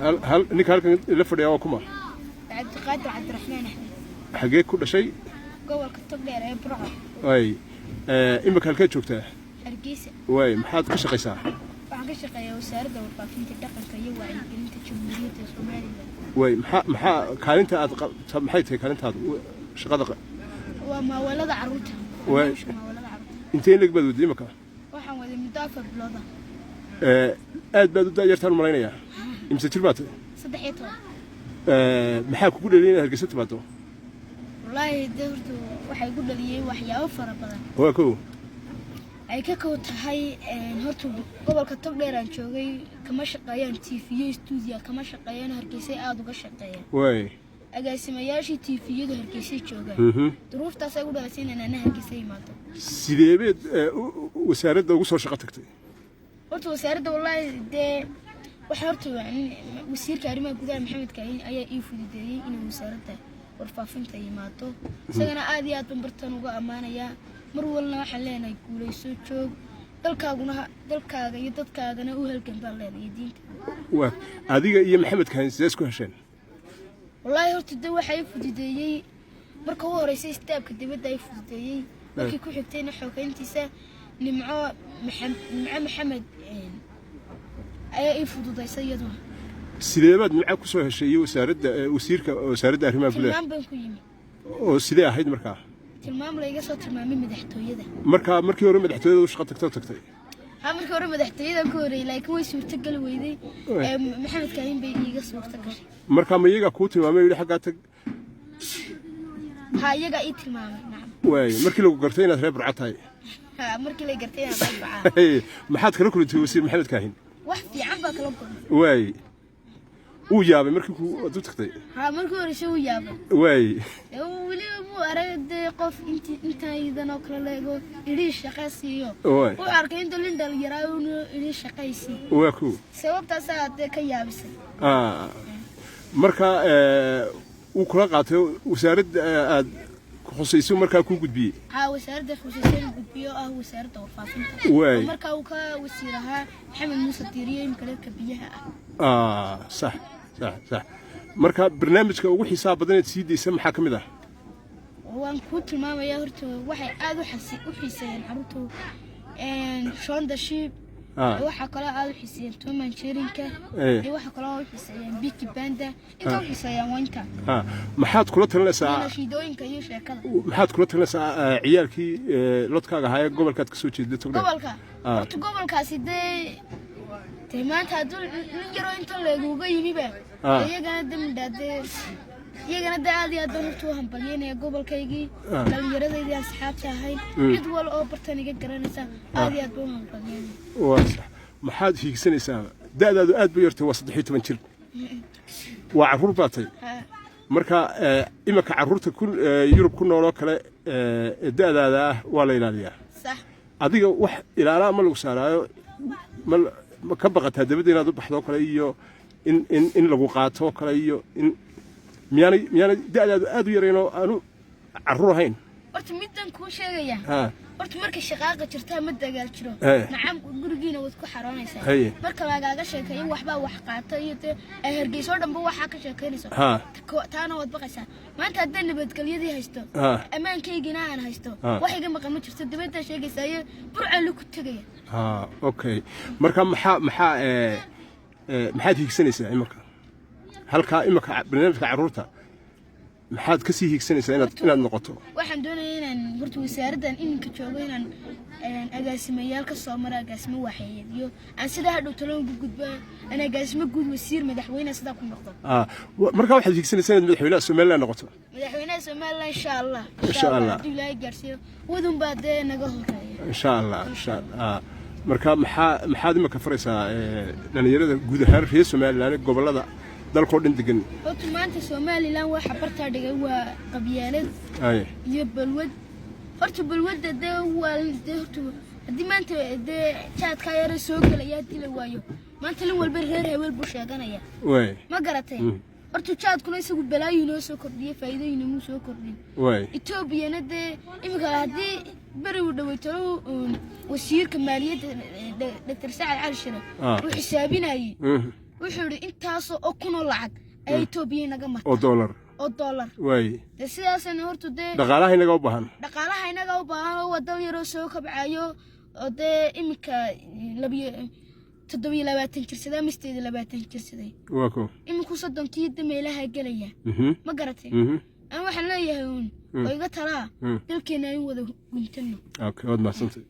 هل إنك هل لفر يا وكما عبد القادر عبد الرحمن أحمد حقيقة كل شيء قول كتب لي على برعة واي إما كان كيت شوكته hargeysa واي محاد كشقيسة waxaan ka shaqeeyaa wasaaradda warfaafinta dhaqanka iyo wacyigelinta jamhuuriyadda Soomaaliland واي محا كانت محيتها كانت شقادة waa maawalada caruurta واي maawalada caruurta انتين لك بدو ديمك waxaan waday muddo 4 bilood aad baad u daayartaan malaynaya imse tilmaatay 13 maxaa kugu dhaliyay inaad Hargeysa timaado wallahi deertu waxay ku dhaliyay waxyaabo fara badan waa koo ay ka koo tahay horta gobolka Togdheer aan joogay kama shaqeeyaan TV studio kama shaqeeyaan Hargeysa aad uga shaqeeyaan way agaasimayaashii TV-yada Hargeysa joogaan duruuftaas ay u dhalasay inaan Hargeysa imaado sideebeed wasaaradda ugu soo shaqo tagtay horta wasaaradda wallahi dee waxa horta wasiirka arrimaha gudaha Maxamed Kaahin ayaa ii fududeeyay inuu wasaaradda warfaafinta yimaado isagana aad iyo aad bartaan uga amaanaya mar walna waxa leenahay guuleyso joog dalkaaga iyo dadkaagana u halgan baan leenahay diinta waa adiga iyo Maxamed Kaahin sidaas ku hesheen wallahi horta dee waxa ii fududeeyay marka uu horeysay istaabka dibadda ay fududeeyay markii ku xigtayna xogeyntiisa nimco Maxamed ayaa ii fududeysay iyaduna sideebaad nimco ku soo heshay wasaaradda wasaaradda arrimaha gudaha tilmaam baan ku yimi oo sidee ahayd markaa tilmaam la iga soo tilmaamay madaxtooyada markii hore madaxtooyada u shaqo tagtay markii hore madaxtooyada ku horeeyay laakiin way suurtagal weyday Maxamed Kaahin bay iga suurtagashay markaa ma iyaga ku tilmaamay ilaa xagga tag iyaga ii tilmaamay nacam way markii lagu gartay inaad reer Burca tahay markii la gartay inaad reer Burca maxaad kala kulantay wasiir Maxamed Kaahin wax fiican baa kala kulmay way uu yaabay markii uu tagtay markii hore uu yaabay way wali uu aragday qof intaydan oo kala leego idii shaqaysiyo uu arkay inta lindal yaraayo idii shaqaysi waa ku sababtaas aad ka yaabisay marka uu kula qaatay wasaaradda aad khusayso markaa ku gudbiyay wasaaradda khusaysan gudbiyo wasaaradda warfaafinta marka uu ka wasiiraha Maxamed Muuse Diiriye imkaleedka biyaha صح marka barnaamijka ugu xisaab badan ee siidaysa maxaa kamid ah waan ku tilmaamayaa horta waxay aad u xiiseeyeen caruurtu shonda sheep waxa kale aad u xiiseeyeen Tom and Jerry waxa kale aad u xiiseeyeen Big Panda inta u xiiseeyeen wanta maxaad kula talinaysaa nashidooyinka iyo sheekada maxaad kula talinaysaa ciyaalkii lodkaaga ahaa gobolkaad ka soo jeeday Togdheer gobolkaasi dee maanta haduu yaro inta leeguga yimiba iyagana damdaade iyagana aad iyo aad u hambalyeynaya gobolkaygii dhalinyaradaydii asxaabta ahayd cid wal oo bartaniga garanaysa aad iyo aad u hambalyeynaya waa sax maxaad fiigsanaysaa da'daadu aad bay yartay waa 13 jir waa caruur baatay marka imaka caruurta Yurub ku nool oo kale da'daada waa la ilaaliyaa sax adiga wax ilaalaa ma lagu saaraayo ma ka baqataa dabada inaad u baxdo kale iyo in lagu qaato kale iyo in miyaana da'daadu aad u yareen oo aanu caruur ahayn horta middan ku sheegaya horta marka shaqaaqa jirtaa ma dagaal jiro nacam gurigiina wad ku xaroonaysaa marka lagaaga sheekayo waxba wax qaato iyo Hargeysa oo dhanba waxa ka sheekeynayso taana wad baqaysaa maanta hadda nabadgelyadii haysto ammaankaygina aan haysto wax iga maqan ma jirto dibadda sheegaysaa Burca lu ku tagaya okay marka maxaad higsanaysaa imaka barnaamijka caruurta maxaad ka sii higsanaysaa inaad noqoto waxaan doonayaa inaan horta wasaaraddan iminka joogo inaan agaasimayaal ka soo maro agaasimo waxyeed iyo aan sida hadhow talon ugu gudbo aan agaasimo guud wasiir madaxweyne sida ku noqdo marka waxaad higsanaysaa inaad madaxweynaha Soomaaliland noqoto madaxweynaha Soomaaliland insha Allah Ilaahay gaarsiyo wadun baad naga horeeya insha Allah marka maxaad imaka faraysaa dhalinyarada guud ahaan reer Soomaaliland gobolada dalkoo dhan degan horta maanta Soomaaliland waxa bartaa dhigay waa qabyaalad iyo balwad horta balwadda waa horta hadii maanta jaadka yar soo galaya dila waayo maanta lin walba reer hebel buu sheeganaya ma garatay horta jaadkuna isagu balaayo inoo soo kordhiyay faa'iidooyin inuu soo kordhin Etoobiyana imika hadii bari u dhawayto wasiirka maaliyadda Dr. Saad Cali Shire uu xisaabinayay wuxuu yiri intaas oo kuno lacag ay Itoobiya naga martay oo dollar way sidaasna horta dhaqaalaha inaga u baahan wadal yar oo soo kabcayo oo imika 27 jirsaday misteed 20 jirsaday wako iminku 30 meelaha galaya ma garatay aan waxaan leeyahay oo iga talaa dalkeena in wada guntano okay wad ma santay